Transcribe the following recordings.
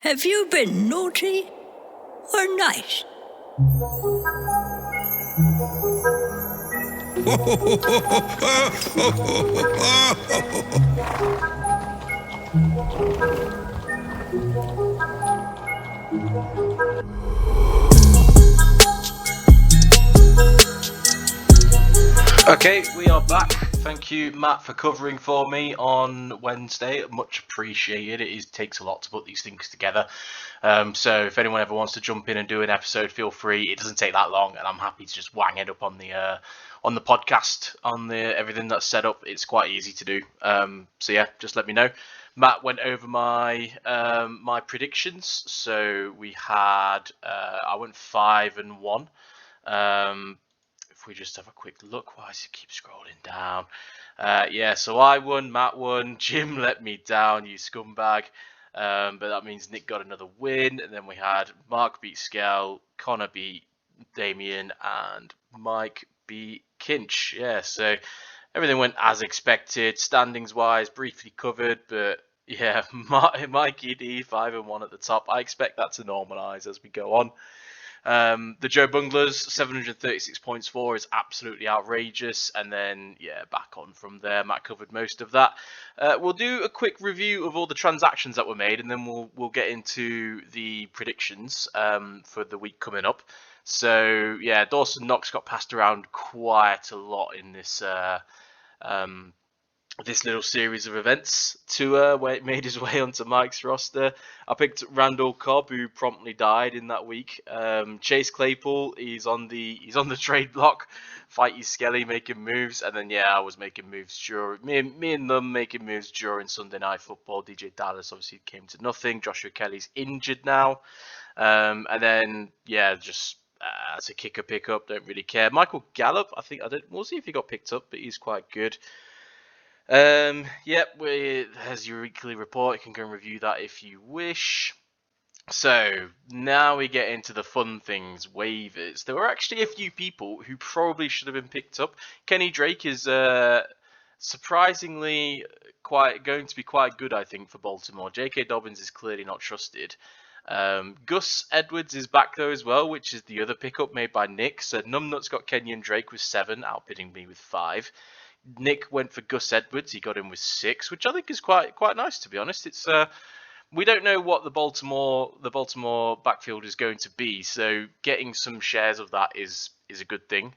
Have you been naughty or nice? Okay, we are back. Thank you, Matt, for covering for me on Wednesday. Much appreciated. It takes a lot to put these things together. So if anyone ever wants to jump in and do an episode, feel free. It doesn't take that long, and I'm happy to just wang it up on the podcast, on the everything that's set up. It's quite easy to do. So yeah, just let me know. Matt went over my my predictions. So we had I went 5-1. If we just have a quick look, why does it keep scrolling down? Yeah, so I won, Matt won, Jim let me down, you scumbag. But that means Nick got another win, and then we had Mark beat Skell, Connor beat Damien, and Mike beat Kinch. Yeah, so everything went as expected, standings wise, briefly covered, but yeah, Mikey D 5-1 at the top. I expect that to normalise as we go on. The Joe Bunglers 736 points for is absolutely outrageous, and then yeah, back on from there. Matt covered most of that. We'll do a quick review of all the transactions that were made, and then we'll get into the predictions for the week coming up. So yeah, Dawson Knox got passed around quite a lot in this this little series of events to where it made his way onto Mike's roster. I picked Randall Cobb, who promptly died in that week. Chase Claypool, he's on the trade block. Fighty Skelly making moves, and then yeah, I was making moves during me and them making moves during Sunday Night Football. DJ Dallas obviously came to nothing. Joshua Kelly's injured now, and then yeah, just. As a kicker pickup, don't really care. Michael Gallup, I think we'll see if he got picked up, but he's quite good. Yep, there's your weekly report. You can go and review that if you wish. So now we get into the fun things, waivers. There were actually a few people who probably should have been picked up. Kenny Drake is surprisingly going to be quite good, I think, for Baltimore. J.K. Dobbins is clearly not trusted. Gus Edwards is back though as well, which is the other pickup made by Nick. So Numbnuts got Kenyon Drake with 7, outbidding me with 5. Nick went for Gus Edwards. He got him with 6, which I think is quite nice, to be honest. It's we don't know what the Baltimore backfield is going to be, so getting some shares of that is a good thing.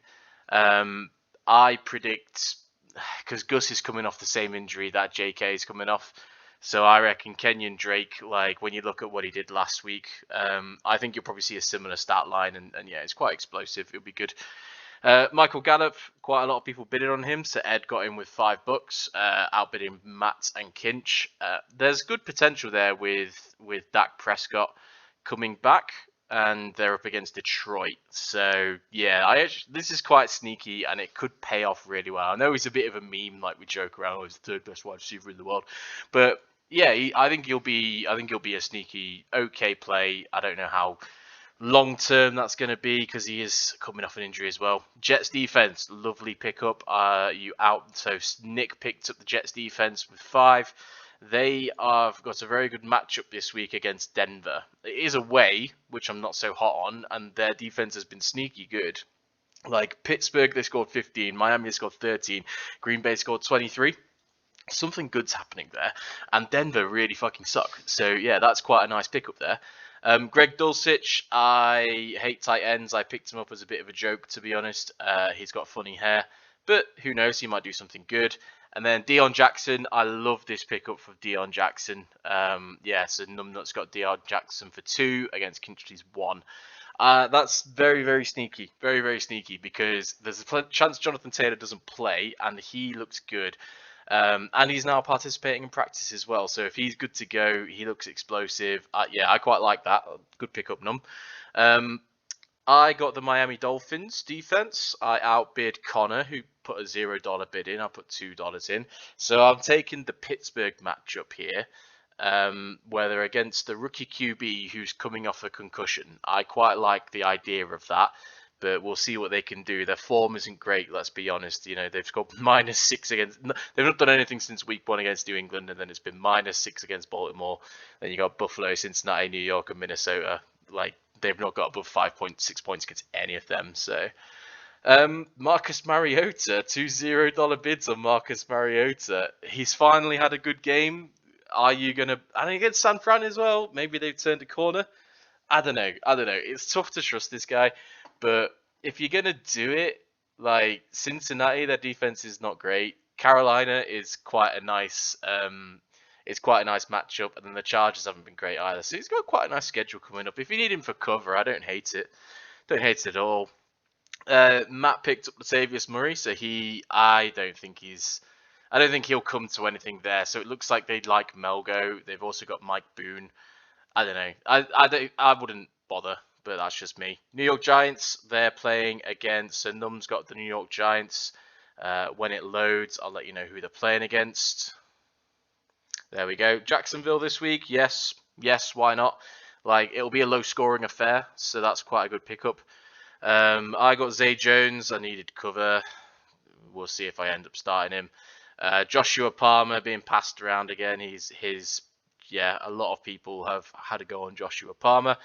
I predict, because Gus is coming off the same injury that JK is coming off, so I reckon Kenyon Drake, like when you look at what he did last week, I think you'll probably see a similar stat line, and yeah, it's quite explosive. It'll be good. Michael Gallup, quite a lot of people bidding on him, so Ed got him with $5, outbidding Matt and Kinch. There's good potential there with Dak Prescott coming back, and they're up against Detroit. So yeah, this is quite sneaky, and it could pay off really well. I know he's a bit of a meme, like we joke around, he's the third best wide receiver in the world, but yeah, I think he'll be a sneaky, okay play. I don't know how long term that's going to be because he is coming off an injury as well. Jets defense, lovely pickup. So Nick picked up the Jets defense with 5. They have got a very good matchup this week against Denver. It is away, which I'm not so hot on, and their defense has been sneaky good. Like Pittsburgh, they scored 15. Miami scored 13. Green Bay scored 23. Something good's happening there, and Denver really fucking suck. So yeah, that's quite a nice pickup there. Greg Dulcich, I hate tight ends. I picked him up as a bit of a joke, to be honest. He's got funny hair, but who knows? He might do something good. And then Deion Jackson, I love this pickup for Deion Jackson. Yeah, so Numbnuts got Deion Jackson for 2 against Kinch's 1. That's very, very sneaky. Very, very sneaky because there's a chance Jonathan Taylor doesn't play, and he looks good. And he's now participating in practice as well. So if he's good to go, he looks explosive. Yeah, I quite like that. Good pickup, Num. I got the Miami Dolphins defense. I outbid Connor, who put a $0 bid in. I put $2 in. So I'm taking the Pittsburgh matchup here, where they're against the rookie QB who's coming off a concussion. I quite like the idea of that but we'll see what they can do. Their form isn't great, let's be honest. You know, they've scored -6 against. They've not done anything since week 1 against New England, and then it's been -6 against Baltimore. Then you got Buffalo, Cincinnati, New York, and Minnesota. Like, they've not got above 5.6 points against any of them. So, Marcus Mariota, $2 $0 bids on Marcus Mariota. He's finally had a good game. Are you gonna? I think against San Fran as well. Maybe they've turned a corner. I don't know. It's tough to trust this guy, but if you're gonna do it, like Cincinnati, their defense is not great. Carolina is quite a nice, it's quite a nice matchup, and then the Chargers haven't been great either. So he's got quite a nice schedule coming up. If you need him for cover, I don't hate it. Don't hate it at all. Matt picked up Latavius Murray, so I don't think he'll come to anything there. So it looks like they like Melgo. They've also got Mike Boone. I don't know. I wouldn't bother, but that's just me. New York Giants, they're playing against. So Num's got the New York Giants. When it loads, I'll let you know who they're playing against. There we go. Jacksonville this week. Yes, why not? Like, it'll be a low-scoring affair, so that's quite a good pickup. I got Zay Jones. I needed cover. We'll see if I end up starting him. Joshua Palmer being passed around again. A lot of people have had a go on Joshua Palmer.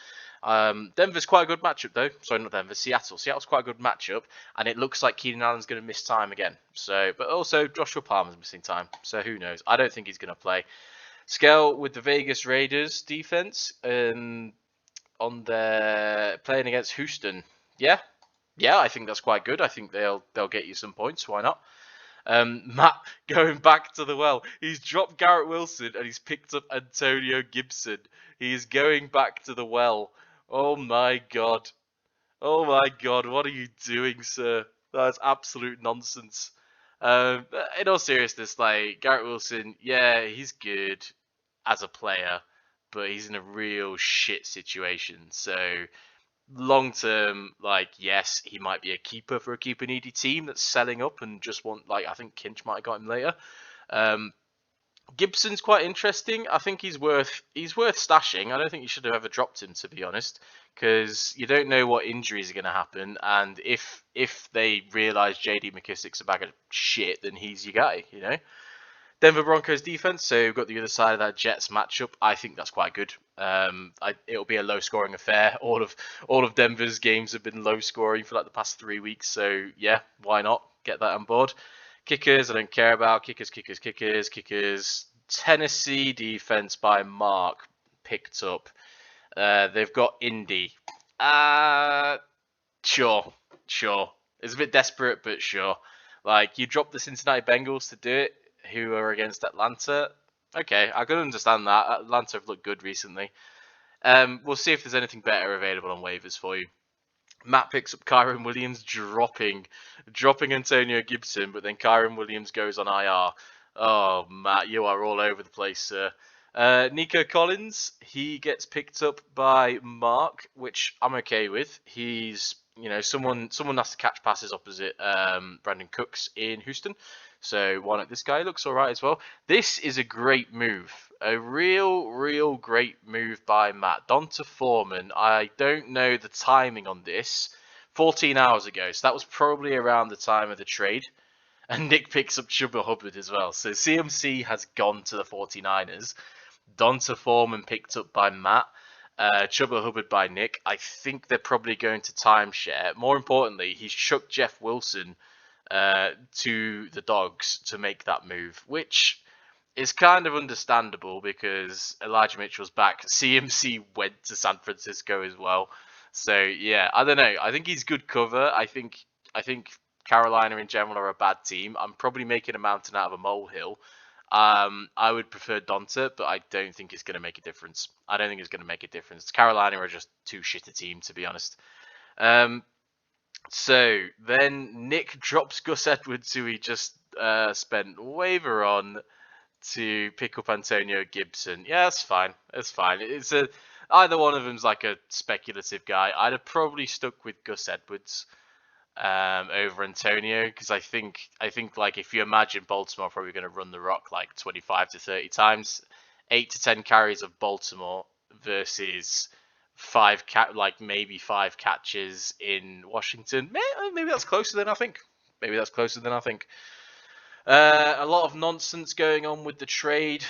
Denver's quite a good matchup, though. Sorry, not Denver, Seattle. Seattle's quite a good matchup, and it looks like Keenan Allen's going to miss time again. So, but also Joshua Palmer's missing time, so who knows? I don't think he's going to play. Skell with the Vegas Raiders defense on their playing against Houston. Yeah, I think that's quite good. I think they'll get you some points. Why not? Matt going back to the well. He's dropped Garrett Wilson and he's picked up Antonio Gibson. He is going back to the well. Oh my god. What are you doing, sir? That's absolute nonsense. In all seriousness, like, Garrett Wilson, yeah, he's good as a player, but he's in a real shit situation. So, long term, like, yes, he might be a keeper for a keeper needy team that's selling up and just want, like, I think Kinch might have got him later. Gibson's quite interesting. I think he's worth stashing. I don't think you should have ever dropped him, to be honest, because you don't know what injuries are going to happen, and if they realise J.D. McKissick's a bag of shit, then he's your guy, you know. Denver Broncos defense, so we've got the other side of that Jets matchup. I think that's quite good. It'll be a low-scoring affair. All of Denver's games have been low-scoring for like the past 3 weeks, so yeah, why not get that on board? Kickers, I don't care about. Kickers. Tennessee defense by Mark picked up. They've got Indy. Sure. It's a bit desperate, but sure. Like, you dropped the Cincinnati Bengals to do it, who are against Atlanta. Okay, I can understand that. Atlanta have looked good recently. We'll see if there's anything better available on waivers for you. Matt picks up Kyron Williams, dropping Antonio Gibson, but then Kyron Williams goes on IR. Oh, Matt, you are all over the place, sir. Nico Collins, he gets picked up by Mark, which I'm okay with. He's, someone has to catch passes opposite Brandon Cooks in Houston. So why not? This guy looks all right as well. This is a great move. A real great move by Matt. Donta Foreman, I don't know the timing on this. 14 hours ago, so that was probably around the time of the trade. And Nick picks up Chuba Hubbard as well. So CMC has gone to the 49ers. Donta Foreman picked up by Matt. Chuba Hubbard by Nick. I think they're probably going to timeshare. More importantly, he's chucked Jeff Wilson to the Dogs to make that move, which is kind of understandable because Elijah Mitchell's back. CMC went to San Francisco as well. So yeah, I don't know. I think he's good cover. I think Carolina in general are a bad team. I'm probably making a mountain out of a molehill. I would prefer Donta, but I don't think it's going to make a difference. Carolina are just too shit a team, to be honest. So then Nick drops Gus Edwards, who he just spent waiver on, to pick up Antonio Gibson. Yeah, that's fine. It's either one of them's like a speculative guy. I'd have probably stuck with Gus Edwards over Antonio, because I think like, if you imagine Baltimore probably going to run the rock like 25 to 30 times, 8 to 10 carries of Baltimore versus maybe 5 catches in Washington. Maybe that's closer than I think. A lot of nonsense going on with the trade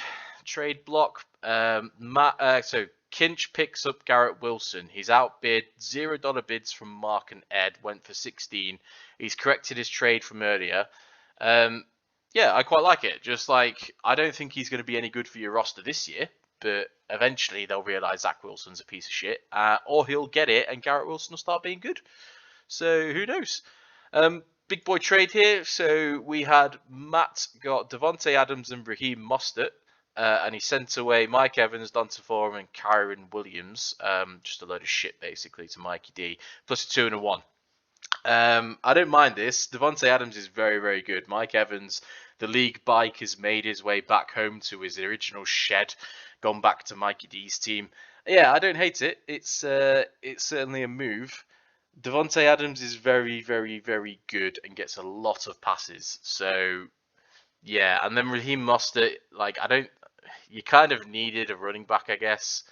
block. So Kinch picks up Garrett Wilson. He's outbid $0 bids from Mark and Ed. Went for 16. He's corrected his trade from earlier. Yeah, I quite like it. Just like, I don't think he's going to be any good for your roster this year, but eventually they'll realise Zach Wilson's a piece of shit, or he'll get it and Garrett Wilson will start being good. So who knows? Big boy trade here. So we had Matt got Devontae Adams and Raheem Mostert, and he sent away Mike Evans, Donta Foreman, and Kyron Williams. Just a load of shit basically to Mikey D, plus a 2 and a 1. I don't mind this. Devontae Adams is very, very good. Mike Evans, the league bike, has made his way back home to his original shed, gone back to Mikey D's team. Yeah, I don't hate it. It's certainly a move. Devontae Adams is very, very, very good and gets a lot of passes. So yeah, and then Raheem Mostert, you kind of needed a running back, I guess,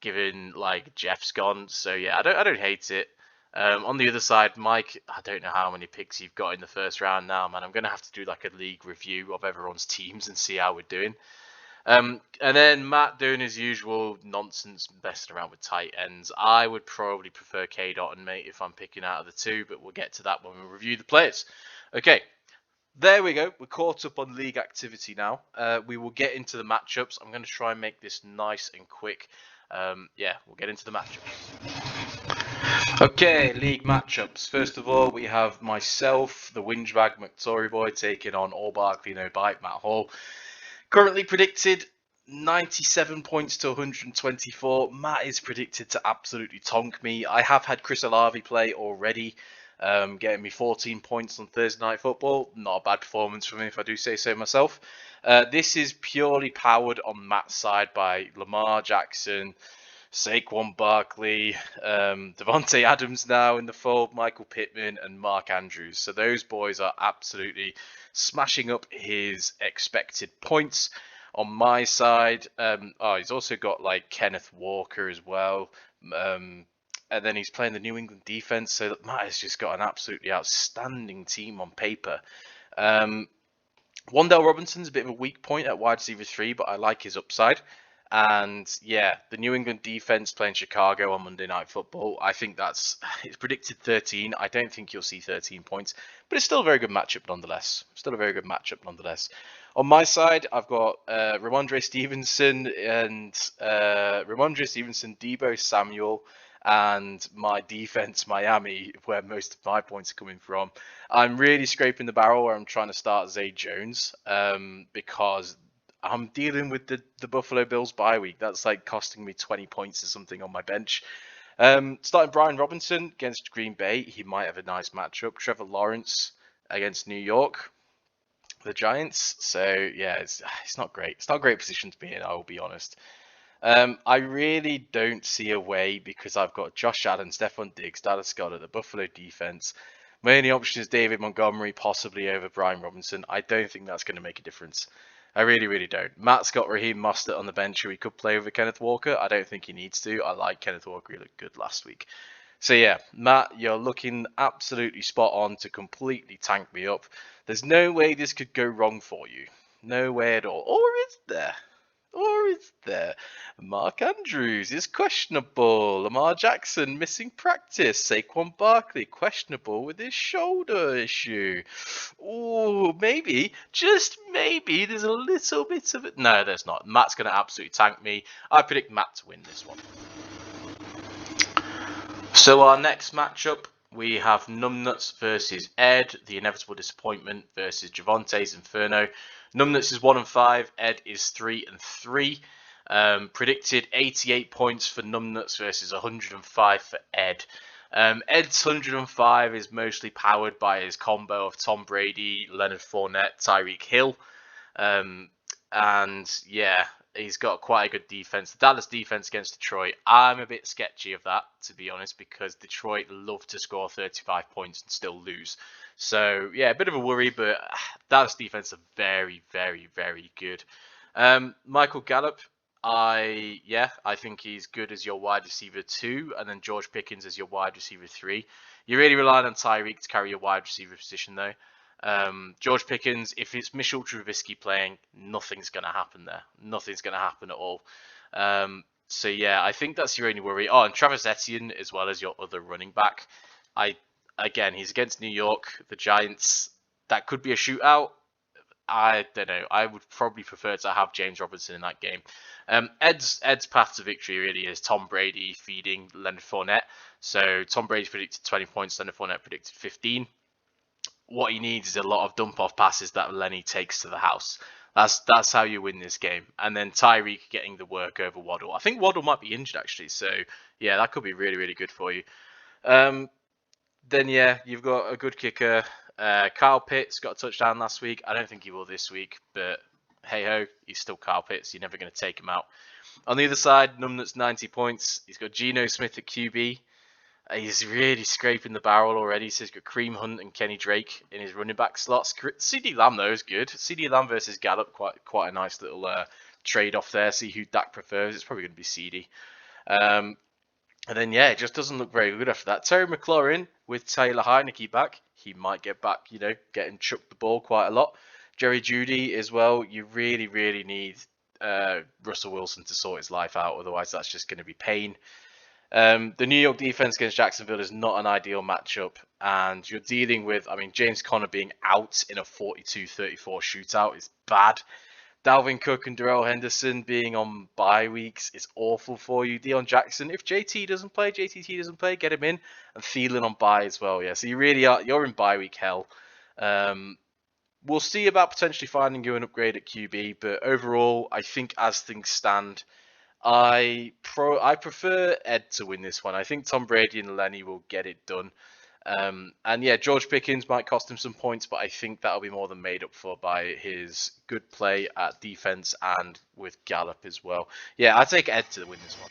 given like Jeff's gone. So yeah, I don't hate it. On the other side, Mike, I don't know how many picks you've got in the first round now, man. I'm going to have to do like a league review of everyone's teams and see how we're doing. And then Matt doing his usual nonsense, messing around with tight ends. I would probably prefer K. Dotton, mate, if I'm picking out of the two, but we'll get to that when we review the players. Okay, there we go. We're caught up on league activity now. We will get into the matchups. I'm going to try and make this nice and quick. Yeah, we'll get into the matchups. Okay, league matchups. First of all, we have myself, the Wingebag McTory boy, taking on All Barkley No Bite, Matt Hall. Currently predicted 97 points to 124. Matt is predicted to absolutely tonk me. I have had Chris Olave play already, getting me 14 points on Thursday Night Football. Not a bad performance for me, if I do say so myself. This is purely powered on Matt's side by Lamar Jackson, Saquon Barkley, Devontae Adams now in the fold, Michael Pittman, and Mark Andrews. So those boys are absolutely smashing up his expected points. On my side, he's also got like Kenneth Walker as well. And then he's playing the New England defense. So Matt has just got an absolutely outstanding team on paper. Wan'Dale Robinson's a bit of a weak point at wide receiver 3, but I like his upside. And yeah, the New England defense playing Chicago on Monday Night Football. I think it's predicted 13. I don't think you'll see 13 points, but it's still a very good matchup nonetheless. On my side, I've got Ramondre Stevenson, Deebo Samuel, and my defense, Miami, where most of my points are coming from. I'm really scraping the barrel where I'm trying to start Zay Jones, because I'm dealing with the Buffalo Bills bye week. That's like costing me 20 points or something on my bench. Starting Brian Robinson against Green Bay. He might have a nice matchup. Trevor Lawrence against New York, the Giants. So yeah, it's not great. It's not a great position to be in, I will be honest. I really don't see a way, because I've got Josh Allen, Stephon Diggs, Dallas Scott at the Buffalo defense. My only option is David Montgomery, possibly over Brian Robinson. I don't think that's going to make a difference. I really, really don't. Matt's got Raheem Mostert on the bench who he could play over Kenneth Walker. I don't think he needs to. I like Kenneth Walker. He looked good last week. So yeah, Matt, you're looking absolutely spot on to completely tank me up. There's no way this could go wrong for you. No way at all. Or is there? Mark Andrews is questionable. Lamar Jackson missing practice. Saquon Barkley questionable with his shoulder issue. Oh, maybe, just maybe, there's a little bit of it. No, there's not. Matt's going to absolutely tank me. I predict Matt to win this one. So our next matchup, we have Numbnuts versus Ed, the inevitable disappointment versus Javonte's Inferno. Numbnuts is 1-5, Ed is 3-3. Predicted 88 points for Numbnuts versus 105 for Ed. Ed's 105 is mostly powered by his combo of Tom Brady, Leonard Fournette, Tyreek Hill. And yeah, he's got quite a good defense. The Dallas defense against Detroit, I'm a bit sketchy of that, to be honest, because Detroit love to score 35 points and still lose. So yeah, a bit of a worry, but Dallas defense are very, very, very good. Michael Gallup, I think he's good as your wide receiver 2, and then George Pickens as your wide receiver 3. You're really relying on Tyreek to carry your wide receiver position, though. George Pickens, if it's Mitchell Trubisky playing, nothing's going to happen there. Nothing's going to happen at all. So yeah, I think that's your only worry. Oh, and Travis Etienne as well as your other running back. Again, he's against New York, the Giants. That could be a shootout. I don't know. I would probably prefer to have James Robinson in that game. Ed's path to victory really is Tom Brady feeding Leonard Fournette. So Tom Brady predicted 20 points, Leonard Fournette predicted 15. What he needs is a lot of dump-off passes that Lenny takes to the house. That's how you win this game. And then Tyreek getting the work over Waddle. I think Waddle might be injured actually. So yeah, that could be really, really good for you. Then yeah, you've got a good kicker. Kyle Pitts got a touchdown last week. I don't think he will this week, but hey ho, he's still Kyle Pitts. You're never going to take him out. On the other side, Numnut's 90 points. He's got Geno Smith at QB. He's really scraping the barrel already. So he's got Kareem Hunt and Kenny Drake in his running back slots. CeeDee Lamb though is good. CeeDee Lamb versus Gallup, quite a nice little trade off there. See who Dak prefers. It's probably going to be CeeDee. And then, yeah, it just doesn't look very good after that. Terry McLaurin with Taylor Heineke back. He might get back, getting chucked the ball quite a lot. Jerry Jeudy as well. You really, really need Russell Wilson to sort his life out. Otherwise, that's just going to be pain. The New York defense against Jacksonville is not an ideal matchup. And you're dealing with, James Conner being out in a 42-34 shootout is bad. Dalvin Cook and Darrell Henderson being on bye weeks is awful for you. Deion Jackson, if JTT doesn't play, get him in. And Thielen on bye as well, yeah. So you're in bye week hell. We'll see about potentially finding you an upgrade at QB, but overall, I think as things stand, I prefer Ed to win this one. I think Tom Brady and Lenny will get it done. And yeah, George Pickens might cost him some points, but I think that'll be more than made up for by his good play at defense and with Gallup as well. Yeah, I take Ed to win this one.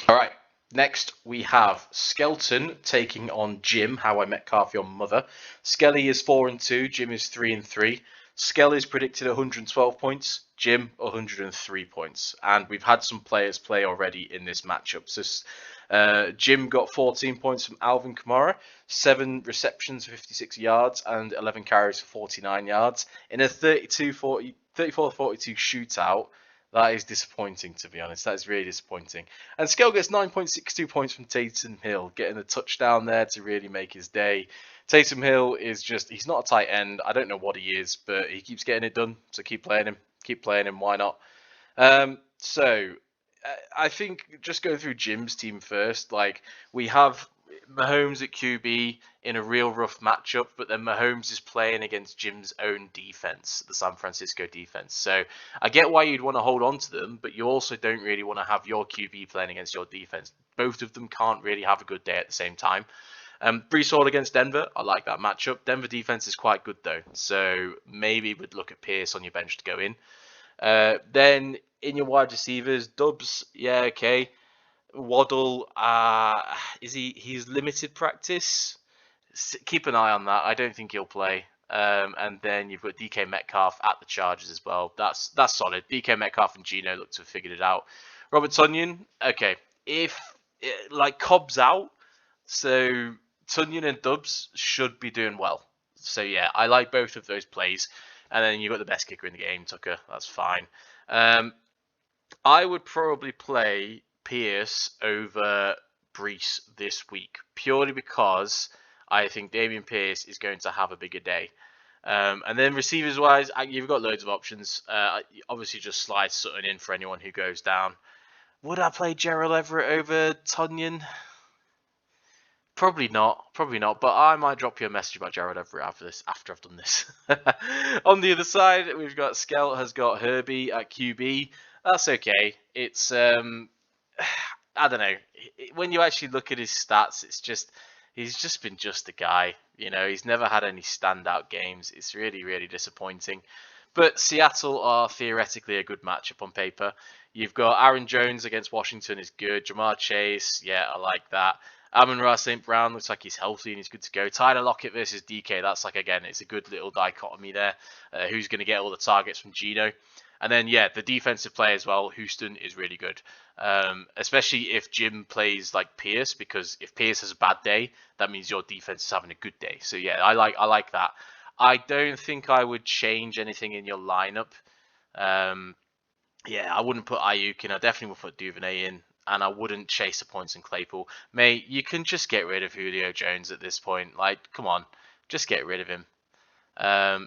All right. Next, we have Skelton taking on Jim, How I Met Carthy on Mother. Skelly is 4-2, Jim is 3-3. Skelly's predicted 112 points, Jim 103 points. And we've had some players play already in this matchup. So Jim got 14 points from Alvin Kamara, 7 receptions for 56 yards, and 11 carries for 49 yards. In a 34-42 shootout, that is disappointing, to be honest. That is really disappointing. And Skell gets 9.62 points from Taysom Hill, getting a touchdown there to really make his day. Taysom Hill is he's not a tight end. I don't know what he is, but he keeps getting it done. So keep playing him. Why not? So I think just go through Jim's team first. Like, we have Mahomes at QB in a real rough matchup, but then Mahomes is playing against Jim's own defense, the San Francisco defense. So I get why you'd want to hold on to them, but you also don't really want to have your QB playing against your defense. Both of them can't really have a good day at the same time. Breece Hall against Denver, I like that matchup. Denver defense is quite good though, so maybe we'd look at Pierce on your bench to go in. Then in your wide receivers, Dubs, yeah, okay. Waddle, he's limited practice. Keep an eye on that. I don't think he'll play. And then you've got DK Metcalf at the Chargers as well. That's solid. DK Metcalf and Geno look to have figured it out. Robert Tonyan, okay. If Cobb's out, so Tonyan and Dubs should be doing well. So yeah, I like both of those plays. And then you've got the best kicker in the game, Tucker. That's fine. I would probably play Pierce over Breece this week, purely because I think Dameon Pierce is going to have a bigger day. And then receivers-wise, you've got loads of options. Obviously, just slide Sutton in for anyone who goes down. Would I play Gerald Everett over Tonyan? Probably not, but I might drop you a message about Jared Everett after I've done this. On the other side, we've got Skell has got Herbie at QB. That's okay. It's, I don't know. When you actually look at his stats, he's just been just a guy. He's never had any standout games. It's really, really disappointing. But Seattle are theoretically a good matchup on paper. You've got Aaron Jones against Washington is good. Jamar Chase, yeah, I like that. Amon-Ra St. Brown looks like he's healthy and he's good to go. Tyler Lockett versus DK, that's again, it's a good little dichotomy there. Who's going to get all the targets from Geno? And then, yeah, the defensive play as well, Houston is really good. Especially if Jim plays like Pierce, because if Pierce has a bad day, that means your defense is having a good day. So yeah, I like that. I don't think I would change anything in your lineup. Yeah, I wouldn't put Ayuk in. I definitely would put Duvernay in, and I wouldn't chase the points in Claypool. Mate, you can just get rid of Julio Jones at this point. Like, come on, just get rid of him.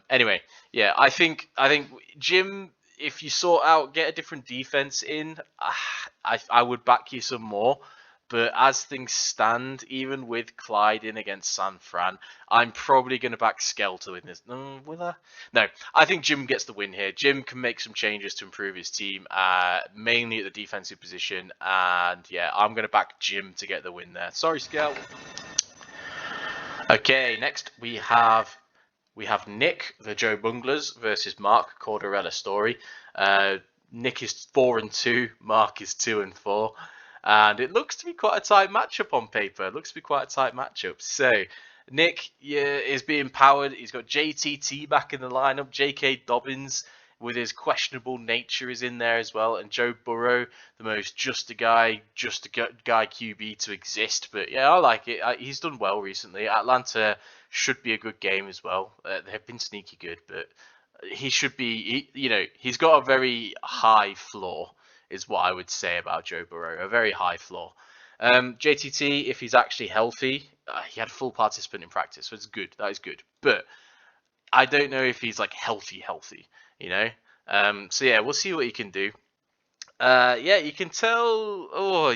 Anyway, yeah, I think Jim, if you sort out get a different defense in, I would back you some more. But as things stand, even with Clyde in against San Fran, I'm probably going to back Skell to win this. No, will I? No, I think Jim gets the win here. Jim can make some changes to improve his team, mainly at the defensive position. And yeah, I'm going to back Jim to get the win there. Sorry, Skell. Okay, next we have Nick, the Joe Bunglers, versus Mark Corderella Story. Nick is 4-2, Mark is 2-4, and it looks to be quite a tight matchup on paper. It looks to be quite a tight matchup. So Nick is being powered. He's got JTT back in the lineup. J.K. Dobbins, with his questionable nature, is in there as well, and Joe Burrow, the most just a guy QB to exist. But yeah, I like it. He's done well recently. Atlanta should be a good game as well. They've been sneaky good, but he should be. He's got a very high floor, is what I would say about Joe Burrow. A very high floor. JTT, if he's actually healthy, he had full participant in practice, so it's good. That is good, but I don't know if he's like healthy. So yeah, we'll see what he can do. Yeah, you can tell. Oh,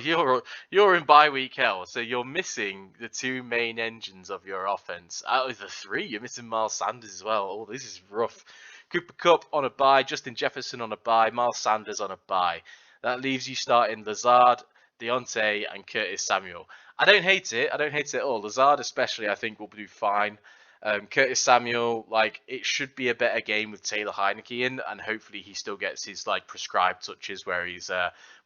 you're in bye week hell, so you're missing the two main engines of your offense. Out of the three, you're missing Miles Sanders as well. Oh, this is rough. Cooper Kupp on a bye, Justin Jefferson on a bye, Miles Sanders on a bye. That leaves you starting Lazard, Deontay, and Curtis Samuel. I don't hate it. I don't hate it at all. Lazard, especially, I think will do fine. Curtis Samuel, like, it should be a better game with Taylor Heineke in, and hopefully he still gets his like prescribed touches where he's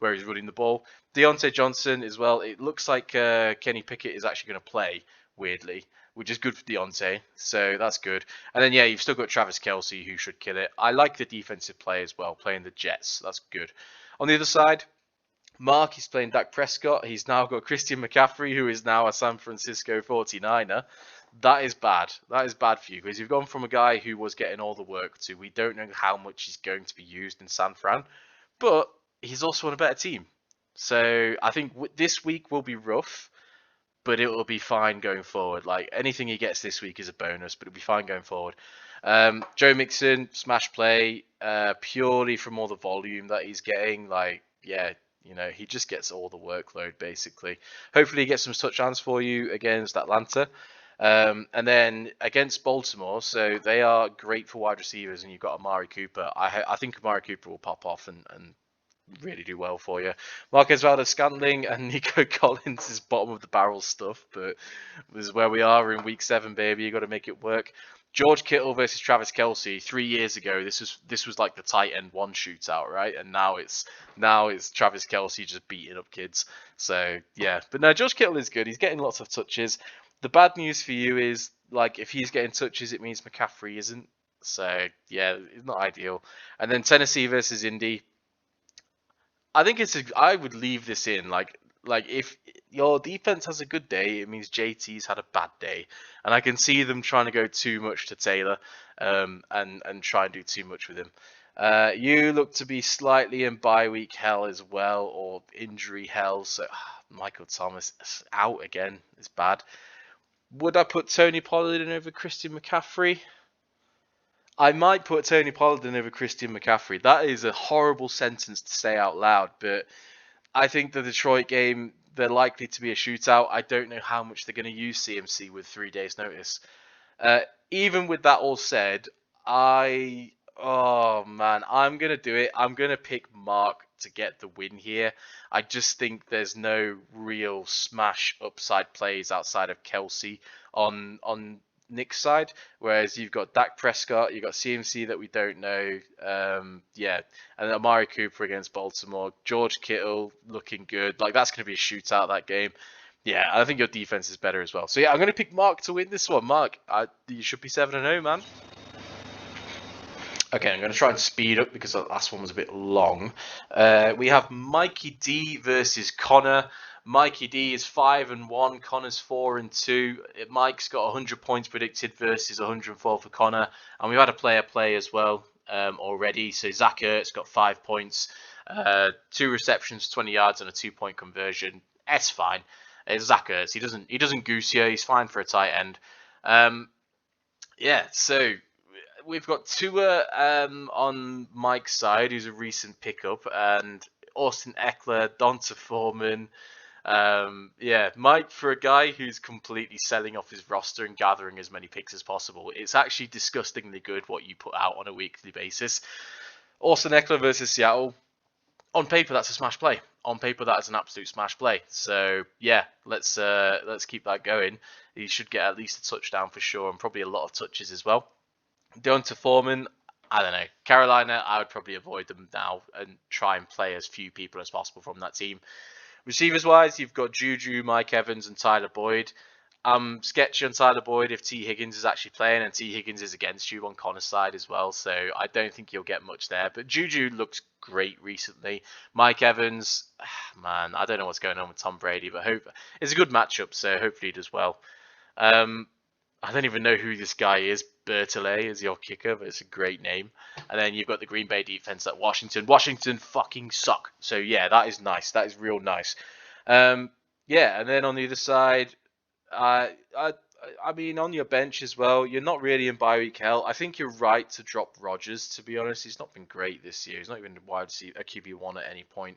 running the ball. Deontay Johnson as well. It looks like Kenny Pickett is actually going to play, weirdly, which is good for Deontay, so that's good. And then yeah, you've still got Travis Kelce, who should kill it. I like the defensive play as well, playing the Jets. That's good. On the other side, Mark is playing Dak Prescott. He's now got Christian McCaffrey, who is now a San Francisco 49er. That is bad. That is bad for you, because you've gone from a guy who was getting all the work to we don't know how much he's going to be used in San Fran, but he's also on a better team. So I think this week will be rough, but it will be fine going forward. Like, anything he gets this week is a bonus, but it'll be fine going forward. Joe Mixon, smash play, purely from all the volume that he's getting. Like, yeah, he just gets all the workload, basically. Hopefully he gets some touchdowns for you against Atlanta. And then against Baltimore, so they are great for wide receivers, and you've got Amari Cooper. I think Amari Cooper will pop off and really do well for you. Marquez Valdes-Scantling and Nico Collins is bottom of the barrel stuff, but this is where we are in week 7, baby. You got to make it work. George Kittle versus Travis Kelce. 3 years ago, this was like the tight end 1 shootout, right? And now it's Travis Kelce just beating up kids. So yeah, but no, George Kittle is good. He's getting lots of touches. The bad news for you is, like, if he's getting touches, it means McCaffrey isn't. So yeah, it's not ideal. And then Tennessee versus Indy. I think I would leave this in. Like if your defense has a good day, it means JT's had a bad day, and I can see them trying to go too much to Taylor, and try and do too much with him. You look to be slightly in bye week hell as well, or injury hell. So Michael Thomas out again. It's bad. Would I put Tony Pollard in over Christian McCaffrey? I might put Tony Pollard in over Christian McCaffrey. That is a horrible sentence to say out loud, but I think the Detroit game, they're likely to be a shootout. I don't know how much they're going to use CMC with 3 days' notice. Even with that all said, oh man, I'm going to do it. I'm going to pick Mark to get the win here. I just think there's no real smash upside plays outside of Kelce on Nick's side, whereas you've got Dak Prescott, you've got CMC that we don't know, yeah, and Amari Cooper against Baltimore, George Kittle looking good. Like, that's going to be a shootout, that game. Yeah, I think your defense is better as well. So yeah, I'm going to pick Mark to win this one. Mark, you should be 7-0, man. Okay, I'm going to try and speed up because the last one was a bit long. We have Mikey D versus Connor. Mikey D is 5-1. Connor's 4-2. Mike's got 100 points predicted versus 104 for Connor, and we've had a player play as well already. So Zach Ertz got 5 points, 2 receptions, 20 yards, and a 2-point conversion. That's fine. It's Zach Ertz. He doesn't goose you. He's fine for a tight end. Yeah, so we've got Tua on Mike's side, who's a recent pickup, and Austin Eckler, Donta Foreman. Yeah, Mike, for a guy who's completely selling off his roster and gathering as many picks as possible, it's actually disgustingly good what you put out on a weekly basis. Austin Eckler versus Seattle. On paper, that's a smash play. On paper, that is an absolute smash play. So yeah, let's keep that going. He should get at least a touchdown for sure, and probably a lot of touches as well. Donta Foreman, I don't know. Carolina, I would probably avoid them now and try and play as few people as possible from that team. Receivers wise, you've got Juju, Mike Evans, and Tyler Boyd. I'm sketchy on Tyler Boyd if T. Higgins is actually playing, and T. Higgins is against you on Connor's side as well, so I don't think you'll get much there. But Juju looks great recently. Mike Evans, man, I don't know what's going on with Tom Brady, but it's a good matchup, so hopefully he does well. I don't even know who this guy is. Bertollet is your kicker, but it's a great name. And then you've got the Green Bay defense at Washington. Washington fucking suck. So yeah, that is nice. That is real nice. Yeah, and then on the other side, I mean, on your bench as well, you're not really in bye week hell. I think you're right to drop Rodgers, to be honest. He's not been great this year. He's not even a QB1 at any point.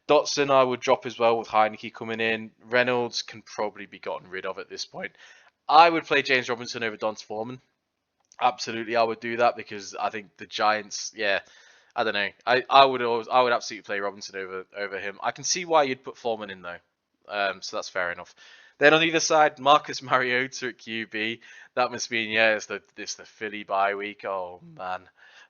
Dotson, I would drop as well with Heineke coming in. Reynolds can probably be gotten rid of at this point. I would play James Robinson over Donta Foreman. Absolutely, I would do that because I think the Giants, yeah, I don't know. I would absolutely play Robinson over him. I can see why you'd put Foreman in though. So that's fair enough. Then on either side, Marcus Mariota at QB. That must mean it's the Philly bye week. Oh man.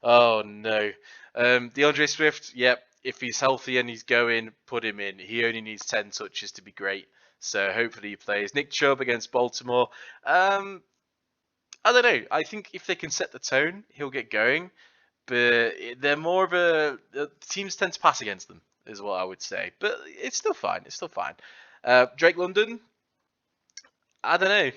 Oh no. DeAndre Swift, yep. If he's healthy and he's going, put him in. He only needs 10 touches to be great. So hopefully he plays. Nick Chubb against Baltimore. I don't know. I think if they can set the tone, he'll get going. But they're more of the teams tend to pass against them, is what I would say. But it's still fine. It's still fine. Drake London, I don't know.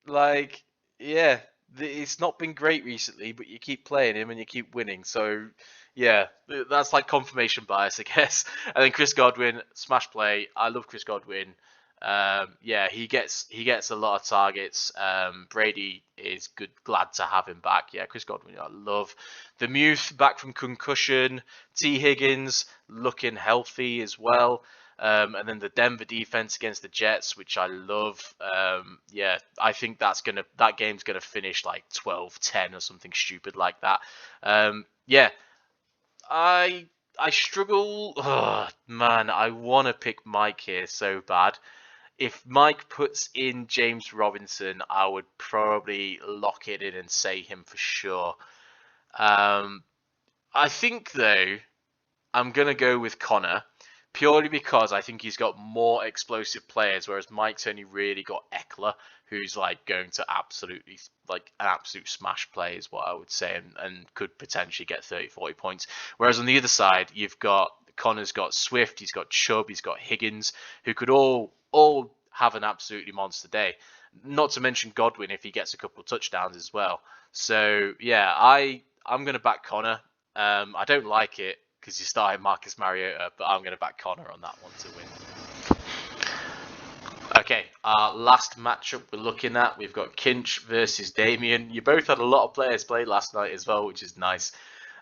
Like, yeah, it's not been great recently, but you keep playing him and you keep winning. So, yeah, that's like confirmation bias, I guess. And then Chris Godwin, smash play. I love Chris Godwin. Yeah, he gets a lot of targets. Brady is glad to have him back. Yeah, Chris Godwin, I love. The Muth back from concussion. T. Higgins looking healthy as well. And then the Denver defense against the Jets, which I love. Yeah, I think that game's gonna finish like 12-10 or something stupid like that. Yeah, I struggle. Oh, man, I want to pick Mike here so bad. If Mike puts in James Robinson, I would probably lock it in and say him for sure. I think though, I'm gonna go with Connor. Purely because I think he's got more explosive players, whereas Mike's only really got Eckler, who's like going to absolutely like an absolute smash play is what I would say, and could potentially get 30-40 points. Whereas on the other side, you've got Connor's got Swift, he's got Chubb, he's got Higgins, who could all have an absolutely monster day. Not to mention Godwin if he gets a couple of touchdowns as well. So yeah, I'm gonna back Connor. I don't like it because you're starting Marcus Mariota, but I'm going to back Connor on that one to win. Okay, our last matchup we're looking at, we've got Kinch versus Damien. You both had a lot of players play last night as well, which is nice.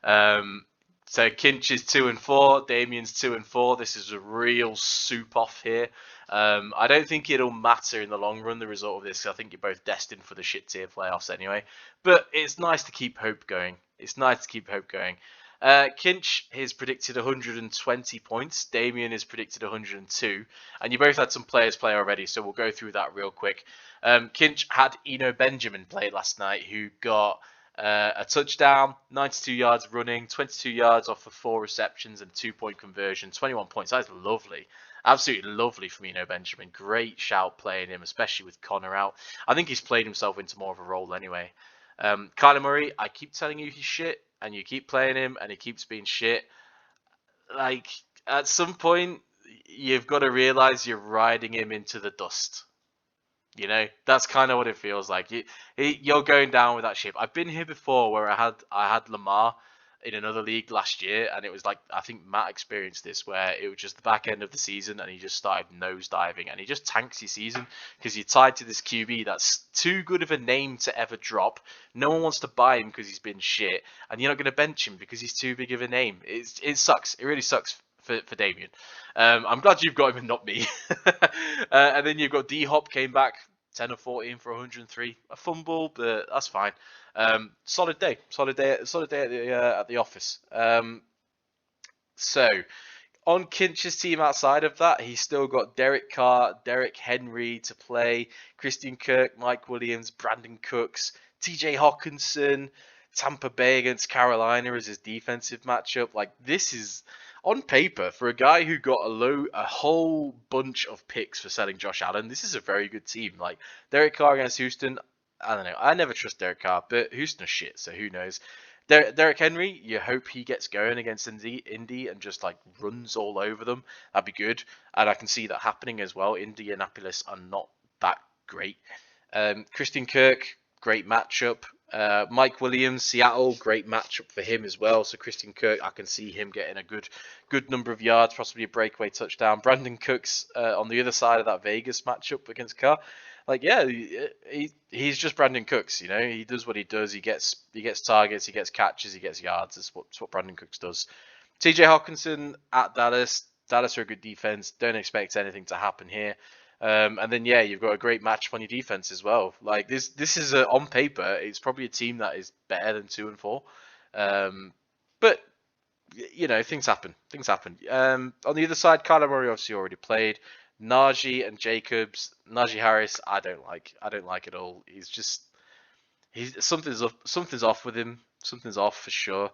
So Kinch is 2-4, Damien's 2-4. This is a real soup off here. I don't think it'll matter in the long run, the result of this. I think you're both destined for the shit tier playoffs anyway. But it's nice to keep hope going. Kinch has predicted 120 points. Damien is predicted 102. And you both had some players play already, so we'll go through that real quick. Kinch had Eno Benjamin play last night, who got a touchdown, 92 yards running, 22 yards off of 4 receptions and 2-point conversion, 21 points. That's lovely. Absolutely lovely from Eno Benjamin. Great shout playing him, especially with Connor out. I think he's played himself into more of a role anyway. Kyler Murray, I keep telling you he's shit. and you keep playing him and he keeps being shit, like at some point you've got to realize you're riding him into the dust. You know, that's kind of what it feels like. You're going down with that ship. I've been here before where I had Lamar in another league last year, and it was like, I think Matt experienced this, where it was just the back end of the season and he just started nosediving and he just tanks your season because you're tied to this QB that's too good of a name to ever drop. No one wants to buy him because he's been shit, and you're not going to bench him because he's too big of a name. It sucks. It really sucks for Damien. I'm glad you've got him and not me. And then you've got D-Hop came back 10 of 14 for 103. A fumble, but that's fine. Solid day at the office. So on Kinch's team outside of that, he's still got Derek Carr, Derek Henry to play, Christian Kirk, Mike Williams, Brandon Cooks, TJ Hawkinson, Tampa Bay against Carolina as his defensive matchup. Like, this is, on paper, for a guy who got a whole bunch of picks for selling Josh Allen, this is a very good team. Like, Derek Carr against Houston, I don't know. I never trust Derek Carr, but Houston is shit, so who knows. Derek Henry, you hope he gets going against Indy and just like runs all over them. That'd be good, and I can see that happening as well. Indianapolis are not that great. Christian Kirk, great matchup. Mike Williams, Seattle, great matchup for him as well. So Christian Kirk, I can see him getting a good number of yards, possibly a breakaway touchdown. Brandon Cooks on the other side of that Vegas matchup against Carr. Like, yeah, he's just Brandon Cooks, you know. He does what he does. He gets targets, he gets catches, he gets yards. That's what Brandon Cooks does. TJ Hawkinson at Dallas. Dallas are a good defense. Don't expect anything to happen here. And then yeah, you've got a great matchup on your defense as well. Like this is on paper, it's probably a team that is better than 2-4. But you know, things happen. On the other side, Kyler Murray obviously already played. Najee and Jacobs. Najee Harris, I don't like at all. He's something's off with him. Something's off for sure.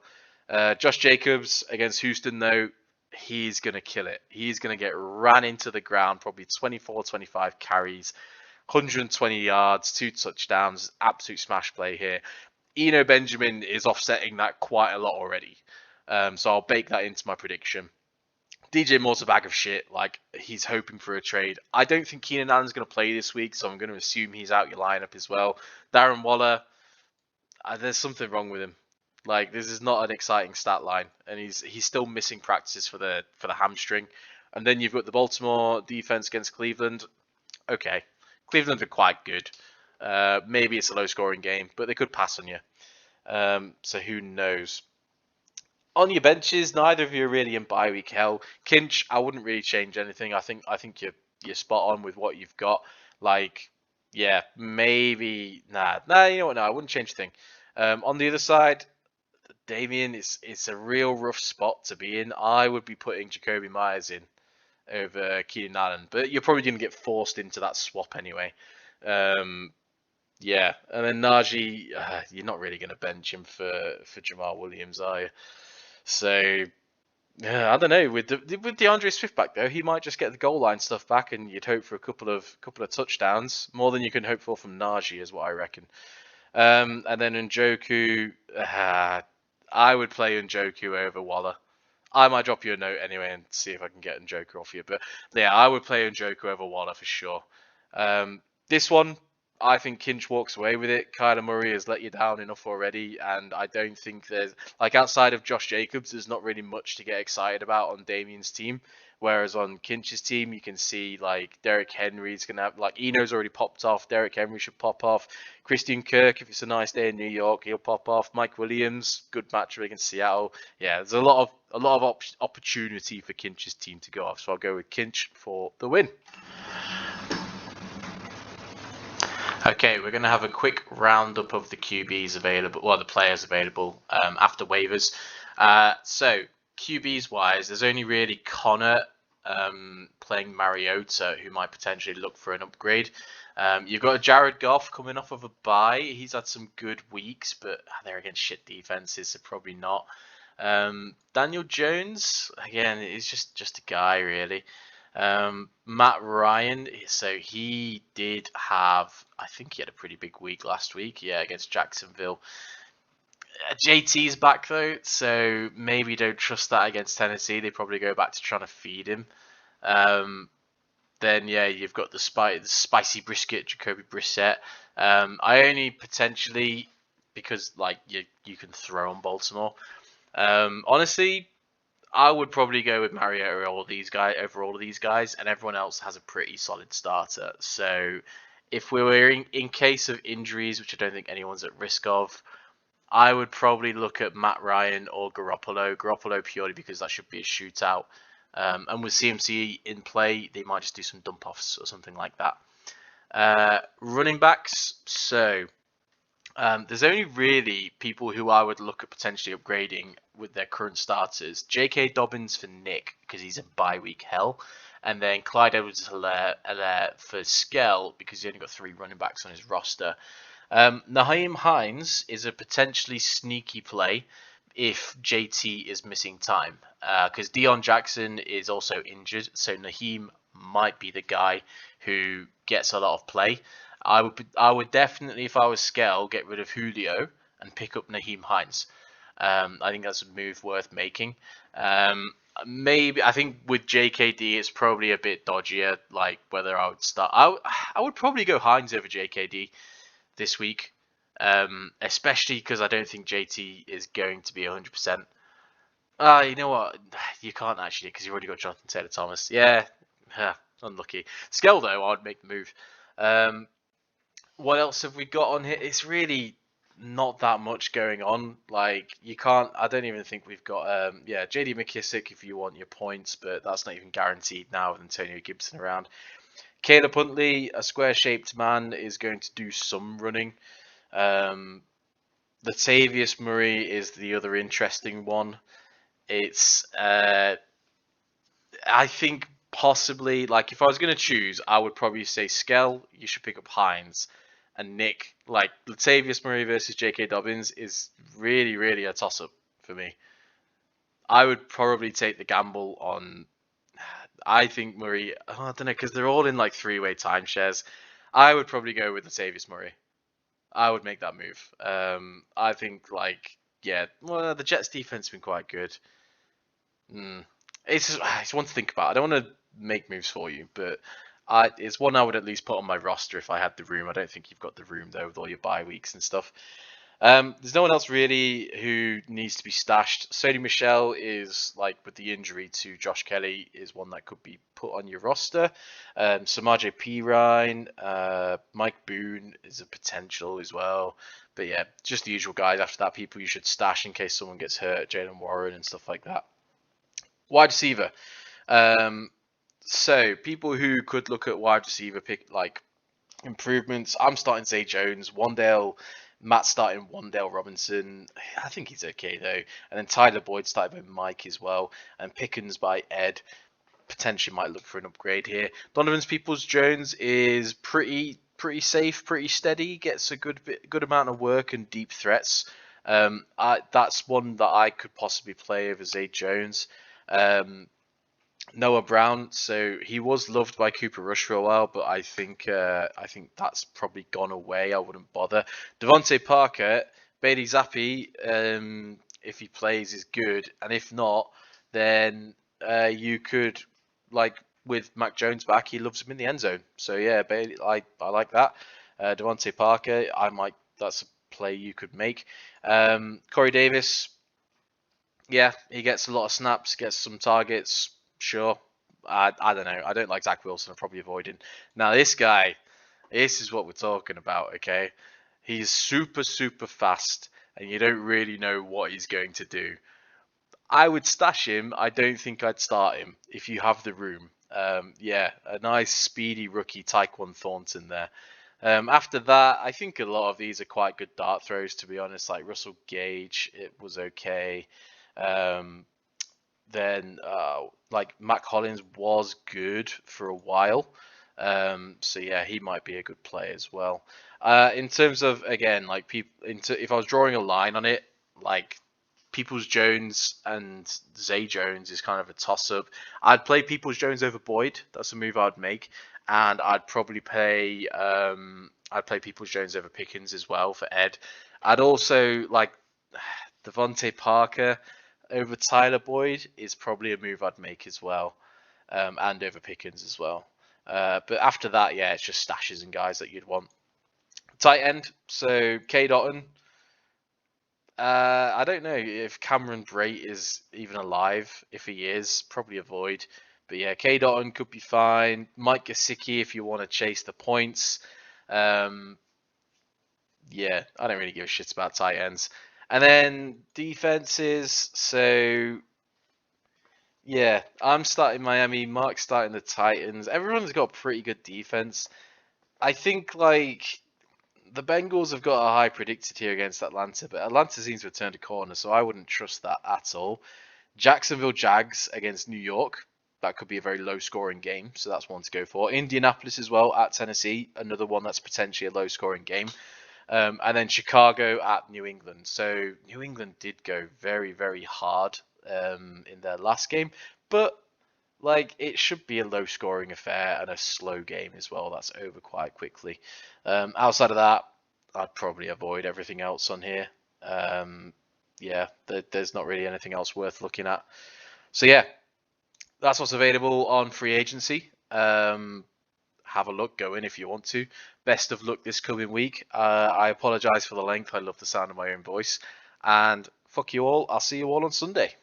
Josh Jacobs against Houston though, he's going to kill it. He's going to get ran into the ground, probably 24, 25 carries, 120 yards, 2 touchdowns, absolute smash play here. Eno Benjamin is offsetting that quite a lot already. So I'll bake that into my prediction. DJ Moore's a bag of shit. Like, he's hoping for a trade. I don't think Keenan Allen's going to play this week, so I'm going to assume he's out your lineup as well. Darren Waller, there's something wrong with him. Like, this is not an exciting stat line, and he's still missing practices for the hamstring. And then you've got the Baltimore defense against Cleveland. Okay, Cleveland are quite good. Maybe it's a low-scoring game, but they could pass on you. So who knows? On your benches, neither of you are really in bye week hell. Kinch, I wouldn't really change anything. I think you're spot on with what you've got. Like, yeah, maybe nah. You know what? No, I wouldn't change a thing. On the other side, Damien, it's a real rough spot to be in. I would be putting Jacoby Myers in over Keenan Allen, but you're probably going to get forced into that swap anyway. Yeah, and then Najee, you're not really going to bench him for Jamal Williams, are you? So I don't know. With DeAndre Swift back though, he might just get the goal line stuff back, and you'd hope for a couple of touchdowns, more than you can hope for from Najee, is what I reckon. And then Njoku, I would play Njoku over Waller. I might drop you a note anyway and see if I can get Njoku off you, but yeah, I would play Njoku over Waller for sure. This one, I think Kinch walks away with it. Kyler Murray has let you down enough already, and I don't think there's, like, outside of Josh Jacobs, there's not really much to get excited about on Damien's team. Whereas on Kinch's team, you can see, like, Derek Henry's going to have, like, Eno's already popped off. Derek Henry should pop off. Christian Kirk, if it's a nice day in New York, he'll pop off. Mike Williams, good matchup against Seattle. Yeah, there's a lot of opportunity for Kinch's team to go off. So I'll go with Kinch for the win. Okay, we're going to have a quick roundup of the QBs available, well, the players available after waivers. So QBs wise, there's only really Connor playing Mariota, who might potentially look for an upgrade. You've got Jared Goff coming off of a bye. He's had some good weeks, but they're against shit defenses, so probably not. Daniel Jones, again, is just a guy, really. Matt Ryan, so he did have, I think he had a pretty big week last week, yeah, against Jacksonville. JT's back though, so maybe don't trust that against Tennessee. They probably go back to trying to feed him. Then yeah, you've got the spicy brisket, Jacoby Brissett. I only potentially because like you can throw on Baltimore. Honestly, I would probably go with Mariota over all of these guys, and everyone else has a pretty solid starter. So if we were in case of injuries, which I don't think anyone's at risk of, I would probably look at Matt Ryan or Garoppolo. Garoppolo purely because that should be a shootout. And with CMC in play, they might just do some dump offs or something like that. Running backs. So there's only really people who I would look at potentially upgrading with their current starters. J.K. Dobbins for Nick because he's a bye week hell. And then Clyde Edwards-Helaire for Skell because he only got 3 running backs on his roster. Nyheim Hines is a potentially sneaky play if JT is missing time because Deion Jackson is also injured, so Nyheim might be the guy who gets a lot of play. I would definitely, if I was Skell, get rid of Julio and pick up Nyheim Hines. I think that's a move worth making. Maybe I think with JKD it's probably a bit dodgier, like whether I would start. I would probably go Hines over JKD this week, especially because I don't think JT is going to be 100%. You know what? You can't actually because you've already got Jonathan Taylor Thomas. Yeah, unlucky. Skell though, I'd make the move. What else have we got on here? It's really not that much going on. Like you can't. I don't even think we've got. JD McKissick if you want your points, but that's not even guaranteed now with Antonio Gibson around. Caleb Huntley, a square-shaped man, is going to do some running. Latavius Murray is the other interesting one. It's, I think possibly, like if I was going to choose, I would probably say Skell, you should pick up Hines. And Nick, like Latavius Murray versus J.K. Dobbins is really, really a toss-up for me. I would probably take the gamble on, I think Murray, I don't know, because they're all in like 3-way timeshares. I would probably go with Latavius Murray. I would make that move. I think the Jets defense has been quite good. It's one to think about. I don't want to make moves for you, but it's one I would at least put on my roster if I had the room. I don't think you've got the room though with all your bye weeks and stuff. There's no one else really who needs to be stashed. Sony Michel is like with the injury to Josh Kelly is one that could be put on your roster. Samaje Perine, Mike Boone is a potential as well. But yeah, just the usual guys. After that, people you should stash in case someone gets hurt, Jalen Warren and stuff like that. Wide receiver. So people who could look at wide receiver pick like improvements. I'm starting Zay Jones, Matt starting Wandale Robinson. I think he's okay though. And then Tyler Boyd started by Mike as well. And Pickens by Ed. Potentially might look for an upgrade here. Donovan Peoples-Jones is pretty safe, pretty steady. Gets a good amount of work and deep threats. That's one that I could possibly play over Zay Jones. Noah Brown, so he was loved by Cooper Rush for a while, but I think that's probably gone away. I wouldn't bother. Devontae Parker, Bailey Zappi, if he plays, is good, and if not, then you could like with Mac Jones back, he loves him in the end zone. So yeah, Bailey, I like that. Devontae Parker, that's a play you could make. Corey Davis, yeah, he gets a lot of snaps, gets some targets. Sure. I don't know. I don't like Zach Wilson. I'm probably avoiding. Now, this guy, this is what we're talking about, okay? He's super, super fast, and you don't really know what he's going to do. I would stash him. I don't think I'd start him if you have the room. A nice, speedy rookie, Tyquan Thornton there. After that, I think a lot of these are quite good dart throws, to be honest. Like Russell Gage, it was okay. Then like Matt Collins was good for a while. So yeah, he might be a good play as well. In terms of again, like if I was drawing a line on it, like Peoples-Jones and Zay Jones is kind of a toss-up. I'd play Peoples-Jones over Boyd. That's a move I'd make, and I'd probably play Peoples-Jones over Pickens as well for Ed. I'd also like Devontae Parker over Tyler Boyd is probably a move I'd make as well, and over Pickens as well. But after that, yeah, it's just stashes and guys that you'd want. Tight end, so K. Dotton. I don't know if Cameron Brate is even alive. If he is, probably avoid. But yeah, K. Dotton could be fine. Mike Gesicki if you want to chase the points. Yeah, I don't really give a shit about tight ends. And then defenses, so yeah, I'm starting Miami, Mark's starting the Titans. Everyone's got pretty good defense. I think like the Bengals have got a high predicted here against Atlanta, but Atlanta seems to have turned a corner, so I wouldn't trust that at all. Jacksonville Jags against New York. That could be a very low scoring game, so that's one to go for. Indianapolis as well at Tennessee, another one that's potentially a low scoring game. And then Chicago at New England. So New England did go very, very hard in their last game, but like it should be a low scoring affair and a slow game as well. That's over quite quickly. Outside of that, I'd probably avoid everything else on here. Yeah, there's not really anything else worth looking at. So yeah, that's what's available on free agency. Have a look, go in if you want to. Best of luck this coming week. I apologize for the length. I love the sound of my own voice. And fuck you all. I'll see you all on Sunday.